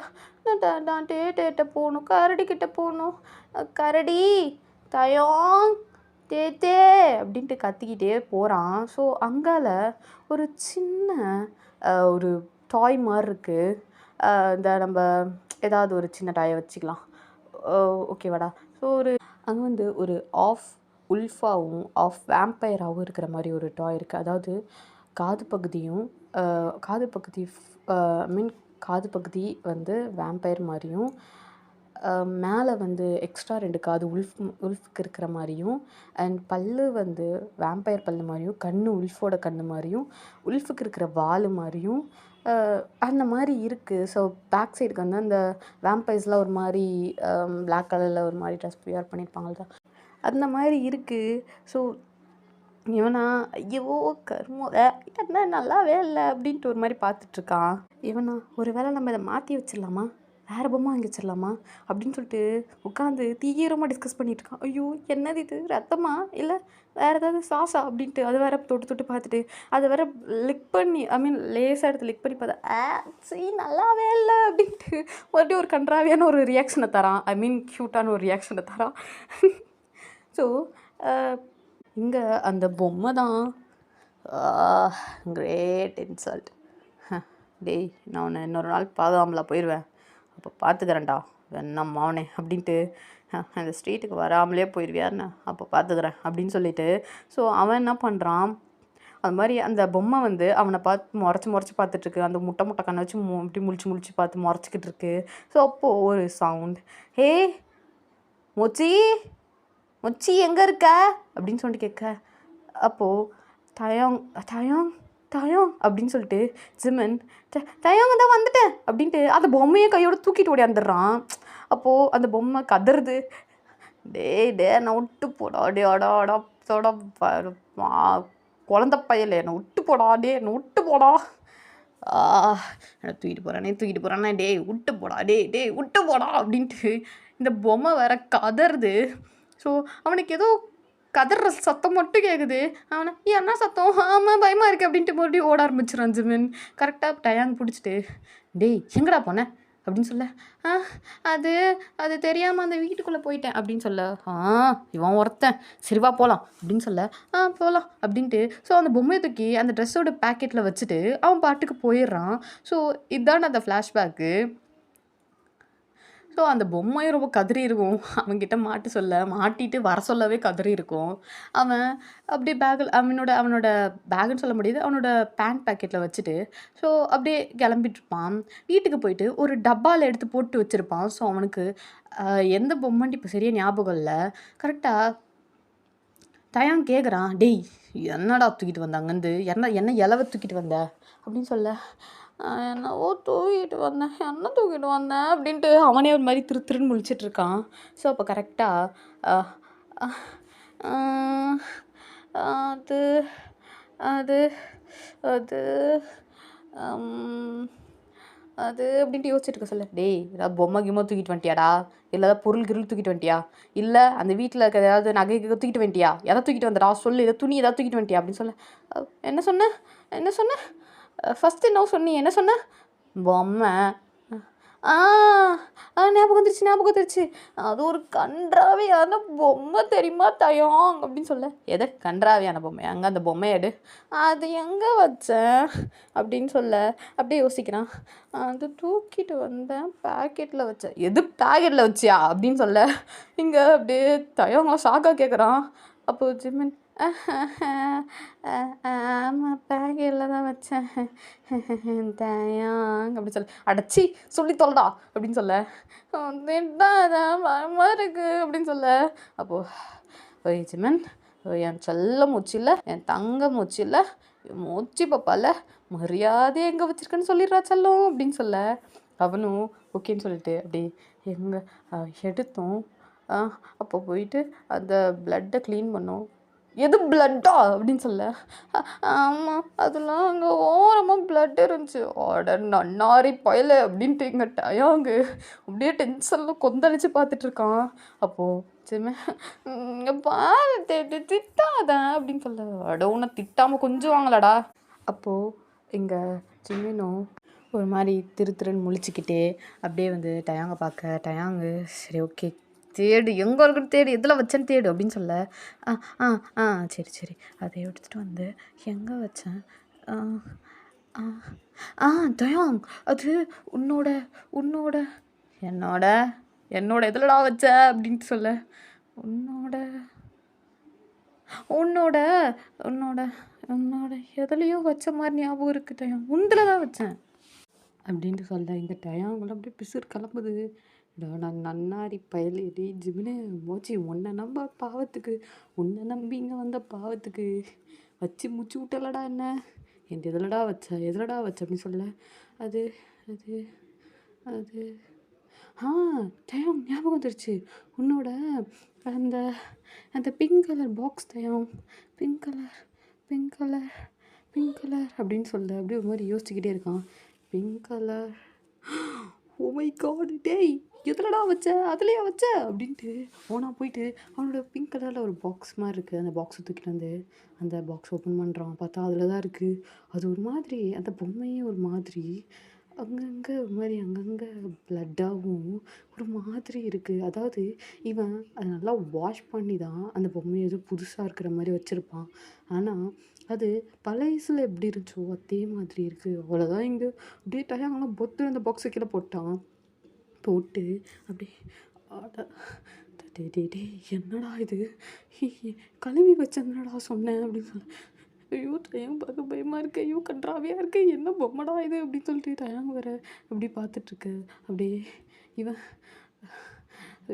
நான் டேட்ட போகணும், கரடிக்கிட்ட போகணும், கரடி தயோங் தேத்தே அப்படின்ட்டு கத்திக்கிட்டே போகிறான். ஸோ அங்கால ஒரு சின்ன ஒரு டாய் மாதிரி இருக்குது. இந்த நம்ம ஏதாவது ஒரு சின்ன டாயை வச்சுக்கலாம், ஓகேவாடா. ஸோ அங்கே வந்து ஒரு ஆஃப் உல்ஃபாவும் ஆஃப் வேம்பயராகவும் இருக்கிற மாதிரி ஒரு டாய் இருக்குது. அதாவது காது பகுதி வந்து வேம்பயர் மாதிரியும், மேலே வந்து எக்ஸ்ட்ரா 2 காது உல்ஃப்க்கு இருக்கிற மாதிரியும், அண்ட் பல்லு வந்து வேம்பயர் பல்லு மாதிரியும், கண்ணு உல்ஃபோட கண்ணு மாதிரியும், உல்ஃபுக்கு இருக்கிற வால் மாதிரியும் அந்த மாதிரி இருக்குது. ஸோ பேக் சைடுக்கு வந்து அந்த வேம்பயர்ஸ்லாம் ஒரு மாதிரி பிளாக் கலரில் ஒரு மாதிரி ட்ரெஸ் வியர் பண்ணியிருப்பாங்கள்ல, அந்த மாதிரி இருக்குது. ஸோ இவனா ஐயோ கருமோ என்ன நல்லாவே இல்லை அப்படின்ட்டு ஒரு மாதிரி பார்த்துட்ருக்கான். இவனா ஒரு வேளை நம்ம இதை மாற்றி வச்சிடலாமா, வேறு பொம்மை வாங்கி வச்சிடலாமா அப்படின்னு சொல்லிட்டு உட்காந்து தீவிரமாக டிஸ்கஸ் பண்ணிகிட்ருக்கான். ஐயோ என்னது இது, ரத்தமா இல்லை வேறு ஏதாவது சாஸா அப்படின்ட்டு அதை வேற தொட்டு பார்த்துட்டு அதை வேற லிக் பண்ணி லேசாக எடுத்து லிக் பண்ணி பார்த்தா நல்லாவே இல்லை அப்படின்ட்டு மறுபடியும் ஒரு கன்றாவியான ஒரு ரியாக்ஷனை தரான், க்யூட்டான ஒரு ரியாக்ஷனை தரான். ஸோ இங்கே அந்த பொம்மை தான் கிரேட் இன்சல்ட். டேய் நான் உன்னை இன்னொரு நாள் பார்க்காமலா போயிடுவேன், அப்போ பார்த்துக்கிறேன்டா வேணாம் மாவனே அப்படின்ட்டு, அந்த ஸ்ட்ரீட்டுக்கு வராமலே போயிடுவியான்னு அப்போ பார்த்துக்கிறேன் அப்படின்னு சொல்லிட்டு. ஸோ அவன் என்ன பண்ணுறான், அது மாதிரி அந்த பொம்மை வந்து அவனை பார்த்து முறைச்சி பார்த்துட்ருக்கு. அந்த முட்டை கண்ணை வச்சு இப்படி முழிச்சு பார்த்து முறைச்சிக்கிட்டு இருக்கு. ஸோ அப்போது ஒரு சவுண்ட், ஹே மொச்சி மொச்சி எங்கே இருக்க அப்படின்னு சொல்லிட்டு கேட்க, அப்போது தயோங் தயோங் தயோங் அப்படின்னு சொல்லிட்டு ஜிமின் தயோங்க தான் வந்துட்டேன் அப்படின்ட்டு அந்த பொம்மையை கையோடு தூக்கிட்டு ஓடியாந்துடுறான். அப்போது அந்த பொம்மை கதறுது, டே நான் விட்டு போடா, டே அடா குழந்த பையல என்னை விட்டு போடா, என்னை விட்டு போடா, என்னை தூக்கிட்டு போகிறானே டே விட்டு போடா, டே விட்டு போடா அப்படின்ட்டு இந்த பொம்மை வேற கதறுது. ஸோ அவனுக்கு ஏதோ கதற சத்தம் மட்டும் கேட்குது. அவனை என்ன சத்தம், ஆமாம் பயமாக இருக்குது அப்படின்ட்டு மறுபடியும் ஓட ஆரம்பிச்சிடான் ஜிமின். கரெக்டாக டயாங் பிடிச்சிட்டு, டேய் எங்கடா போனேன் அப்படின்னு சொல்ல, ஆ அது அது தெரியாமல் அந்த வீட்டுக்குள்ளே போயிட்டேன் அப்படின்னு சொல்ல, இவன் ஒருத்தன் சரி வா போகலாம் அப்படின்னு சொல்ல, போகலாம் அப்படின்ட்டு ஸோ அந்த பொம்மையை தூக்கி அந்த ட்ரெஸ்ஸோட பேக்கெட்டில் வச்சுட்டு அவன் பாட்டுக்கு போயிடுறான். ஸோ இதான அந்த ஃப்ளாஷ்பேக்கு. ஸோ அந்த பொம்மையும் ரொம்ப கதறி இருக்கும். அவன்கிட்ட மாட்டிட்டு வர சொல்லவே கதறி இருக்கும். அவன் அப்படியே அவனோட பேக்குன்னு சொல்ல முடியாது, அவனோட பேண்ட் பேக்கெட்டில் வச்சுட்டு ஸோ அப்படியே கிளம்பிட்டுருப்பான். வீட்டுக்கு போயிட்டு ஒரு டப்பாவில் எடுத்து போட்டு வச்சுருப்பான். ஸோ அவனுக்கு எந்த பொம்மைன்ட்டு இப்போ சரியாக ஞாபகம் இல்லை. கரெக்டாக தயான் கேட்குறான், டேய் என்னடா தூக்கிட்டு வந்த அங்கேருந்து, என்ன இலவை தூக்கிட்டு வந்த அப்படின்னு சொல்ல, என்னவோ தூக்கிட்டு வந்தேன் அப்படின்ட்டு அவனே ஒரு மாதிரி திருன்னு முழிச்சிட்ருக்கான். ஸோ அப்போ கரெக்டாக அது அது அது அது அப்படின்ட்டு யோசிச்சுட்டு இருக்க சொல்ல, டேய் ஏதாவது பொம்மை கிம்மை தூக்கிட்டு வந்துட்டியாடா, இல்லை ஏதாவது பொருள் தூக்கிட்டு வந்துட்டியா, இல்லை அந்த வீட்டில் இருக்க ஏதாவது நகை தூக்கிட்டு வந்துட்டியா, எதை தூக்கிட்டு வந்தடா சொல்லு, ஏதாவது துணி ஏதாவது தூக்கிட்டு வந்துட்டியா அப்படின்னு சொல்ல, என்ன சொன்ன ஃபஸ்ட்டு என்ன சொன்னி, என்ன சொன்ன பொம்மை, ஞாபகம் வந்துருச்சு, அது ஒரு கன்றாவியான பொம்மை தெரியுமா தயம் அப்படின்னு சொல்ல, எதை கன்றாவியான பொம்மை, அங்கே அந்த பொம்மையை எடு, அது எங்கே வச்சேன் அப்படின்னு சொல்ல, அப்படியே யோசிக்கிறான், அது தூக்கிட்டு வந்தேன் பேக்கெட்டில் வச்சேன், எது பேக்கெட்டில் வச்சியா அப்படின்னு சொல்ல, இங்கே அப்படியே தயவங்க ஷாக்காக கேட்குறான். அப்போது ஜிமின் ஆமாம் பேக்கெட்டில் தான் வச்சேன் தயாங் அப்படின்னு சொல்ல, அடைச்சி சொல்லி தொலைடா அப்படின்னு சொல்ல, பயமாக இருக்கு அப்படின்னு சொல்ல, அப்போது ஜிமன் என் செல்ல மூச்சில்ல, என் தங்க மூச்சில்ல, மூச்சு பாப்பால மரியாதை எங்கே வச்சிருக்கேன்னு சொல்லிடுறா செல்லம் அப்படின்னு சொல்ல, அவனும் ஓகேன்னு சொல்லிட்டு அப்படி எங்கே எடுத்தோம். அப்போ போயிட்டு அந்த பிளட்டை க்ளீன் பண்ணோம். எது பிளட்டா அப்படின்னு சொல்ல, ஆமாம் அதெல்லாம் அங்கே ஓரமாக பிளட் இருந்துச்சு, நன்னாரி பயல அப்படின்ட்டு எங்கள் டயாங்கு அப்படியே டென்ஷனில் கொந்தளிச்சு பார்த்துட்ருக்கான். அப்போது சரிமே இங்கே பாரு திட்டாதான் அப்படின்னு சொல்ல, உன்னை திட்டாமல் கொஞ்சம் வாங்கலடா. அப்போது இங்கே சின்னும் ஒரு மாதிரி திருன்னு முழிச்சிக்கிட்டே அப்படியே வந்து டயாங்கை பார்க்க, டயாங்கு சரி ஓகே தேடு எங்கே இருக்குன்னு தேடு, எதில் வச்சேன்னு தேடு அப்படின்னு சொல்ல, சரி அதை எடுத்துகிட்டு வந்து எங்கே வச்சேன், தயாங் அது உன்னோட என்னோட எதிலடா வச்ச அப்படின்ட்டு சொல்ல, உன்னோட எதுலையோ வச்ச மாதிரி ஞாபகம் இருக்குது தயாங், உந்தில் தான் வச்சேன் அப்படின்ட்டு சொல்ல, இந்த டயாங்களை அப்படியே பிசுறு கிளம்புது. நான் நன்னாரி பயலேடி ஜிமினே மோச்சி, உன்னை நம்பி இங்கே வந்த பாவத்துக்கு வச்சு முச்சு விட்டலடா என்ன, என் எதிலடா வச்ச அப்படின்னு சொல்ல, அது தயம் ஞாபகம் வந்துருச்சு, உன்னோட அந்த பிங்க் கலர் பாக்ஸ் தயம், பிங்க் கலர் அப்படின்னு சொல்ல, அப்படியே ஒரு மாதிரி யோசிச்சுக்கிட்டே இருக்கான். Pink colour, oh my god டேய் எதுலடா வச்ச, அதுலையா வச்ச அப்படின்ட்டு போயிட்டு அவனோட பிங்க் கலரில் ஒரு பாக்ஸ் மாதிரி இருக்குது, அந்த பாக்ஸை தூக்கிட்டு வந்து அந்த பாக்ஸ் ஓப்பன் பண்ணுறான். பார்த்தா அதில் தான் இருக்குது. அது ஒரு மாதிரி அந்த பொம்மையே ஒரு மாதிரி அங்கங்கே ஒரு மாதிரி அங்கங்கே ப்ளட்டாகவும் ஒரு மாதிரி இருக்குது. அதாவது இவன் அதை நல்லா வாஷ் பண்ணி தான் அந்த பொம்மையை எதுவும் புதுசாக இருக்கிற மாதிரி வச்சுருப்பான். ஆனால் அது பழையசில் எப்படி இருந்துச்சோ அதே மாதிரி இருக்குது. அவ்வளோதான். இங்கே அப்படியே டயாங்கெல்லாம் பொத்து அந்த பாக்ஸை கீழே போட்டு அப்படியே டே என்னடா இது, கழுவி வச்சேன்னடா சொன்னேன் அப்படின்னு சொல்ல, ஐயோ டயாங் பார்க்க பயமாக இருக்கு, ஐயோ கன்றாவியாக இருக்கு, என்ன பொம்மடா இது அப்படின்னு சொல்லிட்டு டயாங் வேற அப்படி பார்த்துட்ருக்கு. அப்படியே இவன்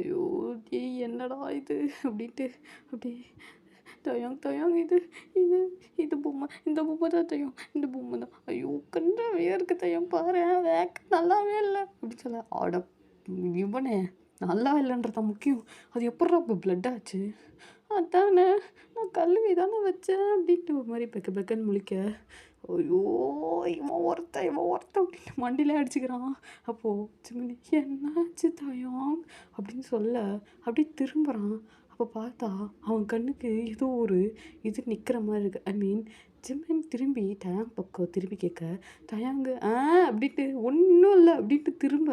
ஐயோ என்னடா இது அப்படின்ட்டு அப்படியே தயாங் இது பொம்மை, இந்த பொம்மை தான் தயாங், இந்த பொம்மை தான், ஐயோ கன்றாவியாக இருக்கு தயாங் பாரு நல்லாவே இல்லை அப்படின்னு சொல்ல, இவனே நல்லா இல்லைன்றதான் முக்கியம், அது எப்பட்றா இப்போ பிளட் ஆச்சு, அதானே நான் கழுவி தானே வச்சேன் அப்படின்ட்டு ஒரு மாதிரி பெக்கன்னு முழிக்க, ஐயோ இவன் ஒருத்தன் அப்படின்ட்டு மண்டிலே அடிச்சுக்கிறான். அப்போது சிமினி என்னாச்சு தயாங் அப்படின்னு சொல்ல அப்படியே திரும்புகிறான். அப்போ பார்த்தா அவன் கண்ணுக்கு ஏதோ ஒரு இது நிற்கிற மாதிரி இருக்குது. ஐ மீன்
ஜிம்மின் திரும்பி டயாங் பக்கம் திரும்பி கேட்க டயாங்கு அப்படின்ட்டு ஒன்றும் இல்லை அப்படின்ட்டு திரும்ப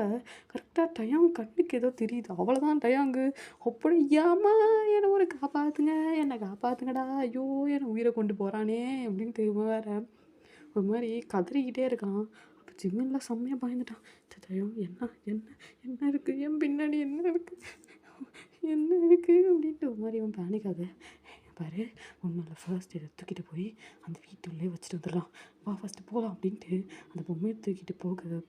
கரெக்டாக டயாங் கண்ணுக்கு ஏதோ தெரியுது. அவ்வளோதான் டயாங்கு அப்படி ஏம்மா என்னை ஒரு காப்பாற்றுங்க, என்னை காப்பாற்றுங்கடா, ஐயோ என்னை உயிரை கொண்டு போகிறானே அப்படின்ட்டு இவன் வேற ஒரு மாதிரி கதறிக்கிட்டே இருக்கான். அப்போ ஜிம்மின்லாம் செம்மையாக பயந்துட்டான். டயாங் என்ன என்ன என்ன இருக்குது என் பின்னாடி என்ன இருக்குது என்ன இருக்குது அப்படின்ட்டு ஒரு மாதிரி அவன் பேனிக் ஆக பாரு ஒன்றும் இல்லை ஃபர்ஸ்ட் இதை தூக்கிட்டு போய் அந்த வீட்டுள்ளே வச்சுட்டு வந்துடலாம், வா ஃபஸ்ட்டு போகலாம் அப்படின்ட்டு அந்த பொம்மையை தூக்கிட்டு போக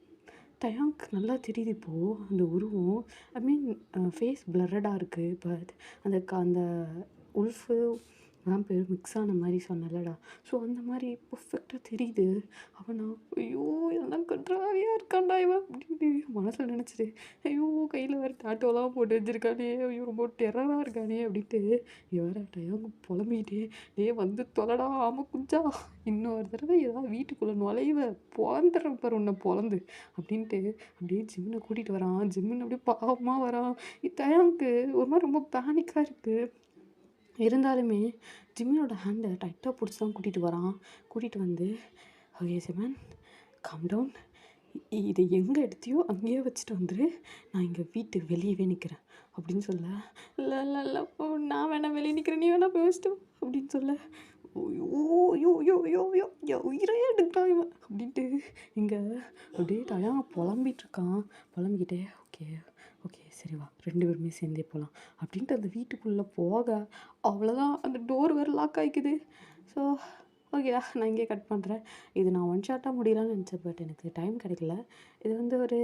டயாங்க்கு நல்லா தெரியுது இப்போது அந்த உருவம். ஐ மீன் ஃபேஸ் பிளர்ரடாக இருக்குது. பட் அந்த உல்ஃபு வேம்பயர் மிக்ஸ் ஆன மாதிரி சொன்னலடா, ஸோ அந்த மாதிரி பர்ஃபெக்டாக தெரியுது. அவனா ஐயோ இதெல்லாம் கன்றாவியாக இருக்கான்டா இவன் அப்படின்ட்டு மனசில் நினச்சிட்டு ஐயோ கையில் வேறு டாட்டோலாம் போட்டு வச்சுருக்கானே, ஐயோ ரொம்ப டெரராக இருக்கானே அப்படின்ட்டு வேறு டயாங்க புலம்பிக்கிட்டே வந்து தொலைடா ஆமாம் குஞ்சா, இன்னொரு தடவை ஏதாவது வீட்டுக்குள்ளே நுழைவ பொழந்துடுறேன் பாரு உன்னை பொழந்து அப்படின்ட்டு அப்படியே ஜிம்மினை கூட்டிகிட்டு வரான். ஜிம்மின் அப்படியே பாவமாக வரான். டயாங்க்கு ஒரு மாதிரி ரொம்ப பேனிக்காக இருக்குது. இருந்தாலுமே ஜிம்மினோட ஹேண்டை டைட்டாக பிடிச்சி தான் கூட்டிகிட்டு வரான். கூட்டிகிட்டு வந்து ஓகே சிமன் கம் டவுன், இதை எங்கே எடுத்தியோ அங்கேயே வச்சுட்டு வந்துரு, நான் இங்கே வீட்டு வெளியவே நிற்கிறேன் அப்படின்னு சொல்ல, இல்லை இல்லை இல்லை நான் வேணாம் வெளியே நிற்கிறேன், நீ வேணா போய் வச்சுட்டு அப்படின்னு சொல்ல, ஐயோ ஐயோ ஐயோ ஐயோ ஐயோ ஐயோ உயிரே எடுக்கிறான் இவன் அப்படின்ட்டு இங்கே அப்படியே டயாங்க புலம்பிகிட்டு இருக்கான். புலம்பிக்கிட்டே ஓகே ஓகே சரி வா 2 பேருமே சேர்ந்தே போகலாம் அப்படின்ட்டு அந்த வீட்டுக்குள்ளே போக அவ்வளோதான் அந்த டோர் வேறு லாக் ஆகிக்குது. ஸோ ஓகேடா நான் இங்கே கட் பண்ணுறேன். இது நான் ஒன் ஷாட்டாக முடியலான்னு நினச்சேன், பட் எனக்கு டைம் கிடைக்கல. இது வந்து ஒரு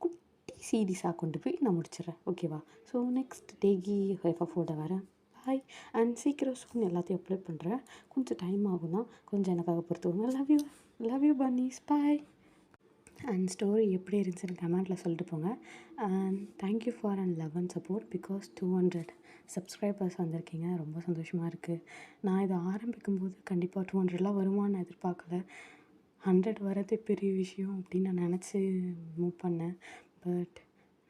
குட்டி சீரீஸாக கொண்டு போய் நான் முடிச்சிடுறேன் ஓகேவா. ஸோ நெக்ஸ்ட் டேகி எஃப்எஃபோட வரேன். பாய் அண்ட் சீக்கிரம் சூன் எல்லாத்தையும் அப்லோட் பண்ணுறேன். கொஞ்சம் டைம் ஆகும் தான், கொஞ்சம் எனக்காக பொறுத்துக்கோங்க. Love you bunnies. Bye. And story எப்படி இருந்துச்சுன்னு கமெண்ட்டில் சொல்லிட்டு போங்க. And thank you for and love and support because 200 subscribers வந்திருக்கீங்க. ரொம்ப சந்தோஷமாக இருக்குது. நான் இதை ஆரம்பிக்கும்போது கண்டிப்பாக 200லாம் வருமானு நான் எதிர்பார்க்கல. 100 வரதே பெரிய விஷயம் அப்படின்னு நான் நினச்சி மூவ் பண்ணேன். பட்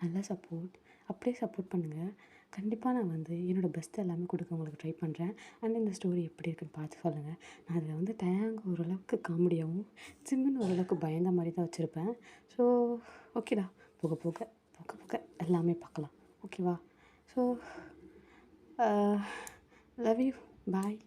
நல்ல சப்போர்ட், அப்படியே சப்போர்ட் பண்ணுங்கள். கண்டிப்பாக நான் வந்து என்னோடய பெஸ்ட் எல்லாமே கொடுக்க உங்களுக்கு ட்ரை பண்ணுறேன். அண்ட் இந்த ஸ்டோரி எப்படி இருக்குன்னு பார்த்து சொல்லுங்கள். நான் அதில் வந்து டயாங் ஓரளவுக்கு காமெடியாகவும் ஜிம்மின்னு ஓரளவுக்கு பயந்த மாதிரி தான் வச்சுருப்பேன். ஸோ ஓகேடா, போக போக போக போக எல்லாமே பார்க்கலாம் ஓகேவா. So love you. பாய்.